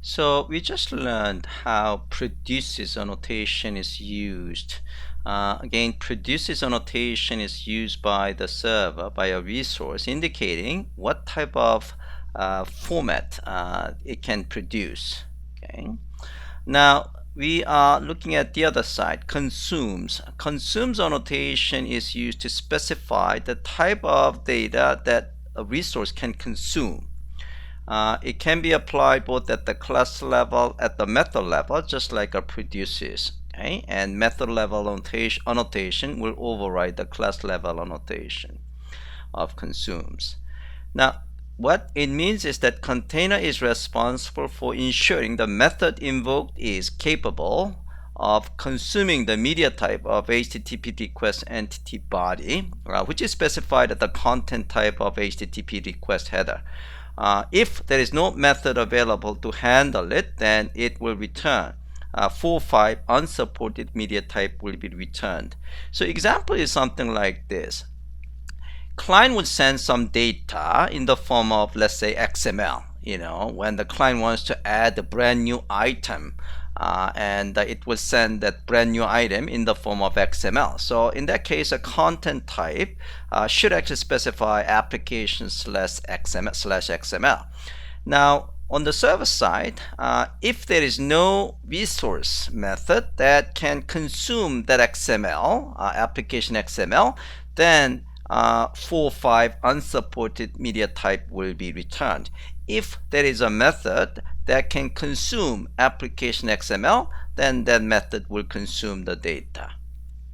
So we just learned how produces annotation is used. Again, produces annotation is used by the server, by a resource, indicating what type of format it can produce. Okay. Now we are looking at the other side, consumes. Consumes annotation is used to specify the type of data that a resource can consume. It can be applied both at the class level, at the method level, just like a produces. Okay? And method level annotation will override the class level annotation of consumes. Now, what it means is that container is responsible for ensuring the method invoked is capable of consuming the media type of HTTP request entity body, which is specified at the content type of HTTP request header. If there is no method available to handle it, then it will return. 4.5 unsupported media type will be returned. So example is something like this. Client would send some data in the form of, let's say, XML. When the client wants to add a brand new item, and it will send that brand new item in the form of XML. So in that case, a content type should actually specify application /XML. Now, on the server side, if there is no resource method that can consume that XML, application XML, then 4.5 unsupported media type will be returned. If there is a method that can consume application XML, then that method will consume the data.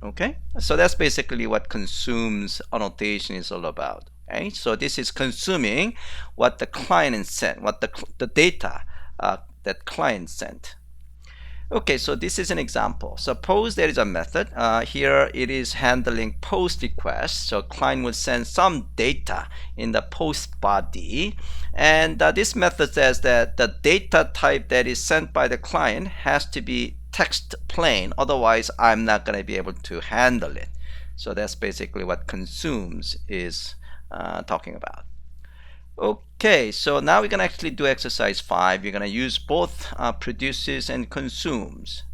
Okay, so that's basically what consumes annotation is all about. Okay, so this is consuming what the client sent, what the data that client sent. Okay, so this is an example. Suppose there is a method. Here it is handling post request. So client will send some data in the post body. And this method says that the data type that is sent by the client has to be text plain. Otherwise, I'm not going to be able to handle it. So that's basically what consumes is talking about. Okay, so now we're going to actually do exercise 5. We're going to use both produces and consumes.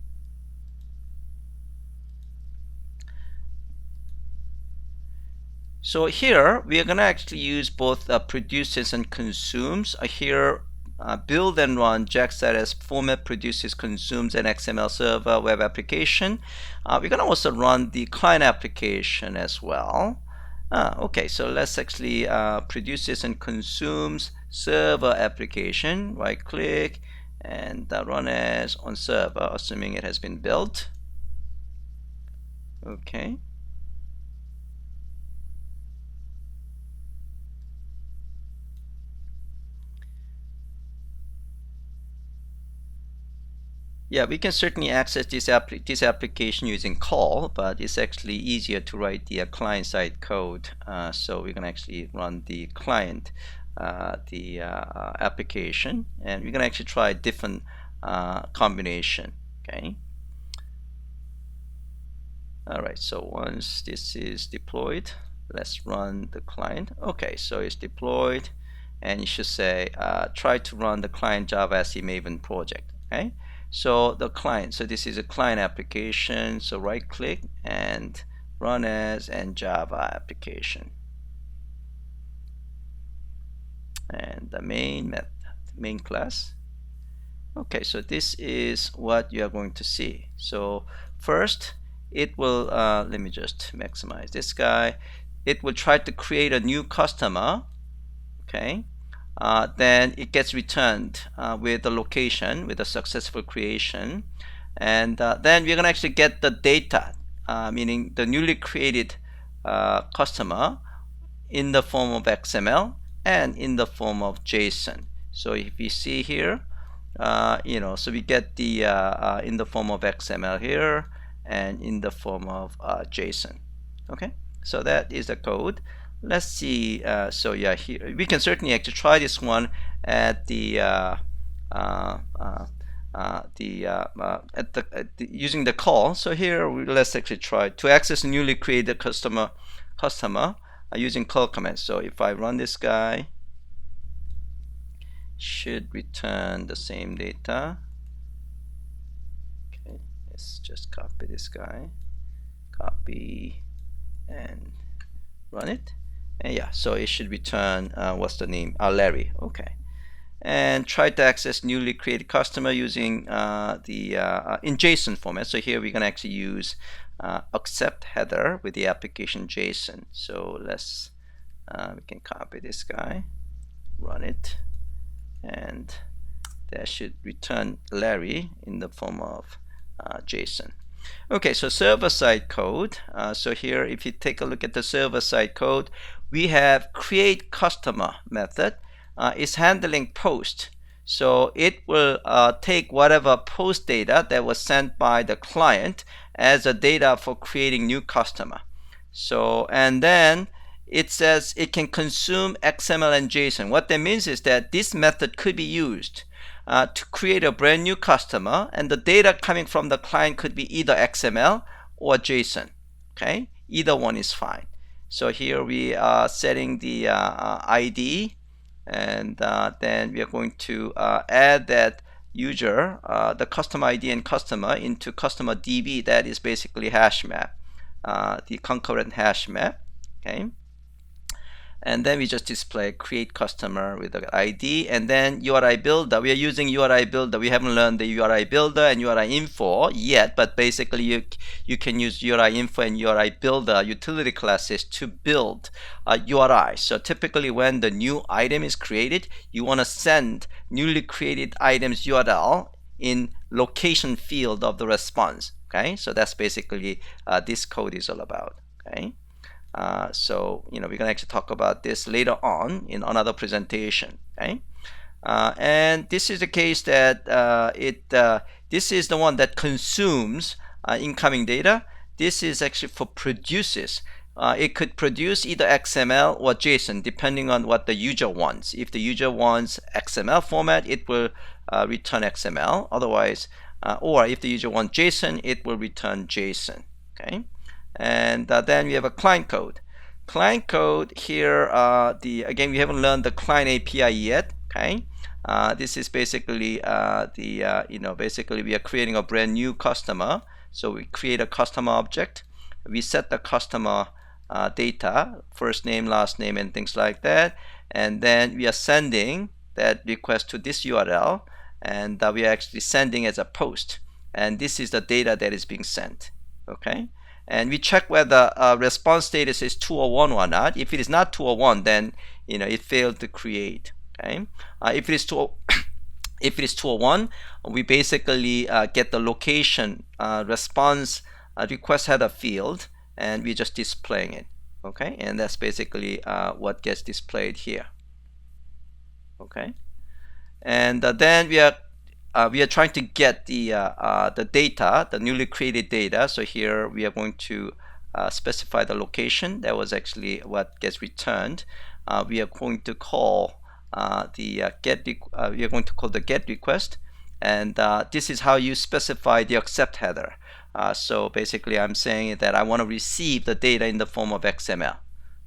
So here we are going to actually use both produces and consumes. Here build and run JAX format produces, consumes, and XML server web application. We're going to also run the client application as well. Okay, so let's actually produces and consumes server application. Right click and run as on server, assuming it has been built. Okay. Yeah, we can certainly access this application using call, but it's actually easier to write the client-side code. So we're going to actually run the client, application, and we're going to actually try a different combination. Okay. All right. So once this is deployed, let's run the client. Okay. So it's deployed, and you should say try to run the client Java SE Maven project. Okay. So the client, so this is a client application, so right click and run as and Java application, and the main method, main class. Okay, so this is what you are going to see. So first it will let me just maximize this guy. It will try to create a new customer. Okay, then it gets returned with the location, with a successful creation, and then we're going to actually get the data, meaning the newly created customer, in the form of XML and in the form of JSON. So if you see here, so we get the in the form of XML here and in the form of JSON. Okay, so that is the code. Let's see. So yeah, here we can certainly actually try this one at using the call. So here let's actually try to access a newly created customer using call command. So if I run this guy, should return the same data. Okay, let's just copy this guy, copy and run it, and yeah, so it should return what's the name? Larry. Okay, and try to access newly created customer using in JSON format. So here we're going to actually use accept header with the application JSON. So let's we can copy this guy, run it, and that should return Larry in the form of JSON. Okay, so server-side code. So here, if you take a look at the server-side code, we have create customer method. It's handling post. So it will take whatever post data that was sent by the client as a data for creating new customer. So, and then it says it can consume XML and JSON. What that means is that this method could be used to create a brand new customer, and the data coming from the client could be either XML or JSON. Okay, either one is fine. So here we are setting the ID, and then we are going to add that user, the customer ID and customer, into customer DB. That is basically hash map, the concurrent hash map. Okay. And then we just display create customer with the ID, and then URI builder. We are using URI builder. We haven't learned the URI builder and URI info yet, but basically you can use URI info and URI builder utility classes to build URI. So typically when the new item is created, you want to send newly created items URL in location field of the response. Okay, so that's basically this code is all about. Okay. So we're going to actually talk about this later on in another presentation. Okay, and this is the case that this is the one that consumes incoming data. This is actually for produces. It could produce either XML or JSON depending on what the user wants. If the user wants XML format, it will return XML. Otherwise, or if the user wants JSON, it will return JSON. Okay. And then we have a client code. Client code here, again, we haven't learned the client API yet. Okay, this is basically basically we are creating a brand new customer. So we create a customer object. We set the customer data, first name, last name, and things like that. And then we are sending that request to this URL, and we are actually sending as a post. And this is the data that is being sent. Okay. And we check whether response status is 2 or 1 or not. If it is not 2 or 1, then it failed to create. Okay. If it is 2 or 1, we basically get the location response request header field, and we're just displaying it. Okay, and that's basically what gets displayed here. Okay, and then we are trying to get the data, the newly created data. So here we are going to specify the location. That was actually what gets returned. We are going to call the get request, and this is how you specify the accept header. So basically, I'm saying that I want to receive the data in the form of XML.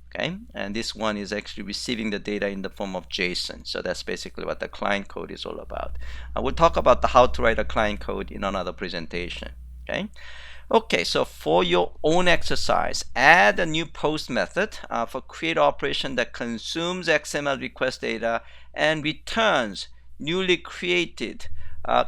Okay, and this one is actually receiving the data in the form of JSON. So that's basically what the client code is all about. We'll talk about how to write a client code in another presentation. Okay, so for your own exercise, add a new post method for create operation that consumes XML request data and returns newly created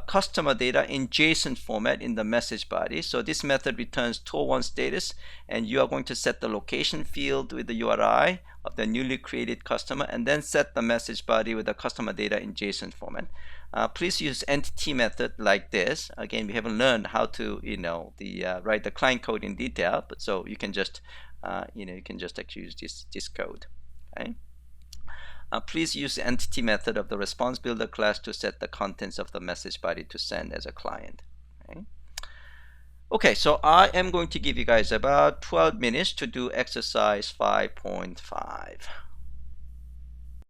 customer data in JSON format in the message body. So this method returns 201 status, and you are going to set the location field with the URI of the newly created customer, and then set the message body with the customer data in JSON format. Please use entity method like this. Again, we haven't learned how to write the client code in detail, but so you can just actually use this code. Okay. Please use the entity method of the response builder class to set the contents of the message body to send as a client. Okay, so I am going to give you guys about 12 minutes to do exercise 5.5.